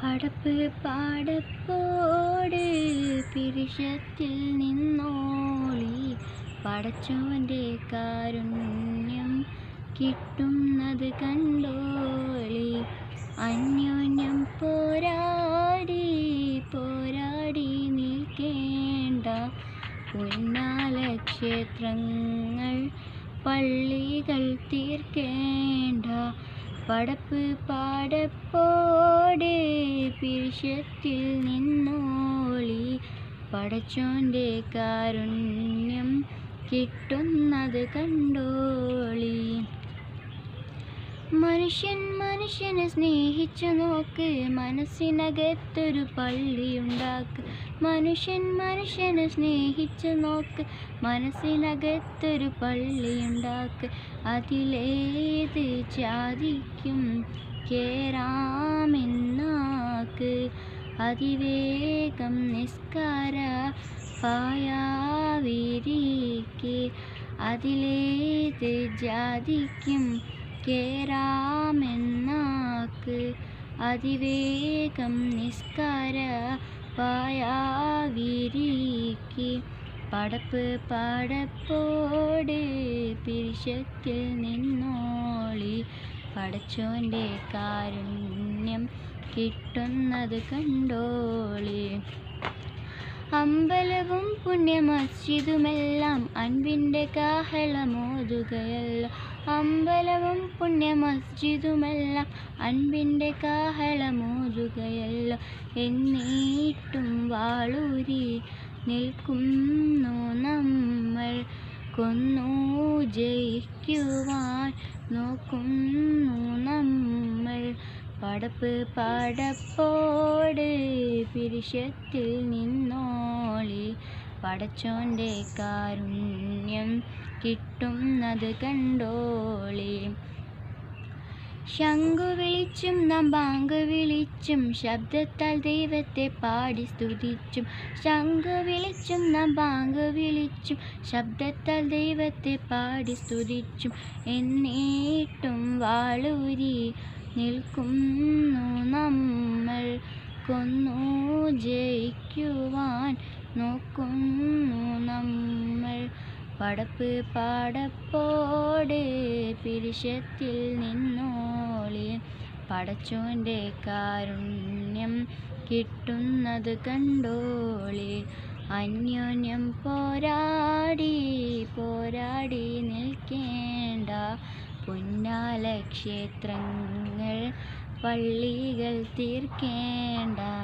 പടപ്പ് പാടപ്പോട് പിരിശത്തിൽ നിന്നോളി, പടച്ചോൻ്റെ കാരുണ്യം കിട്ടുന്നത് കണ്ടോളി. അന്യോന്യം പോരാടി പോരാടി നിൽക്കേണ്ട, പുന്നാല ക്ഷേത്രങ്ങൾ പള്ളികൾ തീർക്കേണ്ട. പടപ്പ് പാടപ്പോട് പിരിശത്തിൽ നിന്നോളി, പടച്ചോൻ്റെ കാരുണ്യം കിട്ടുന്നത് കണ്ടോളി. മനുഷ്യൻ മനുഷ്യനെ സ്നേഹിച്ചു നോക്ക്, മനസ്സിനകത്തൊരു പള്ളിയുണ്ടാക്ക്. മനുഷ്യൻ മനുഷ്യനെ സ്നേഹിച്ചു നോക്ക്, മനസ്സിനകത്തൊരു പള്ളിയുണ്ടാക്ക്. അതിലേത് ജാതിക്കും കേറാമെന്നാക്ക്, അതിവേഗം നിസ്കാര പായാവിരിക്ക്. അതിലേത് ജാതിക്കും കേറാമെന്നാക്ക്, അതിവേഗം നിസ്കാര പായാവിരിക്ക്. പടപ്പ് പാടപ്പോട് പിരിശത്തിൽ നിന്നോളി, പടച്ചോൻ്റെ കാരുണ്യം കിട്ടുന്നത് കണ്ടോളി. അമ്പലവും പുണ്യ മസ്ജിദുമെല്ലാം അൻപിൻ്റെ കാഹളമോതുകയല്ലോ. അമ്പലവും പുണ്യ മസ്ജിദുമെല്ലാം അൻപിൻ്റെ കാഹളമോതുകയല്ലോ. എന്നിട്ടും വാളൂരി നിൽക്കുന്നു നമ്മൾ, കൊന്നു ജയിക്കുവാൻ നോക്കുന്നു നമ്മൾ. പടപ്പ് പാടപ്പോട് പിരിശത്തിൽ നിന്നോളി, പടച്ചോൻ്റെ കാരുണ്യം കിട്ടുന്നത് കണ്ടോളി. ശംഖു വിളിച്ചും നാം ബാങ്ക് വിളിച്ചും ശബ്ദത്താൽ ദൈവത്തെ പാടി സ്തുതിച്ചും. ശംഖു വിളിച്ചും നാം ബാങ്ക് വിളിച്ചും ശബ്ദത്താൽ ദൈവത്തെ പാടി സ്തുതിച്ചും. എന്നിട്ടും വാളൂരി നിൽക്കുന്നു നമ്മൾ, കൊന്നു ജയിക്കുവാൻ നോക്കുന്നു നമ്മൾ. പടപ്പ് പാടപ്പോട് പിരിശത്തിൽ നിന്നോളി, പടച്ചോൻ്റെ കാരുണ്യം കിട്ടുന്നത് കണ്ടോളി. അന്യോന്യം പോരാടി പോരാടി നിൽക്കേണ്ട, പുന്നാല ക്ഷേത്രങ്ങൾ പള്ളികൾ തീർക്കേണ്ട.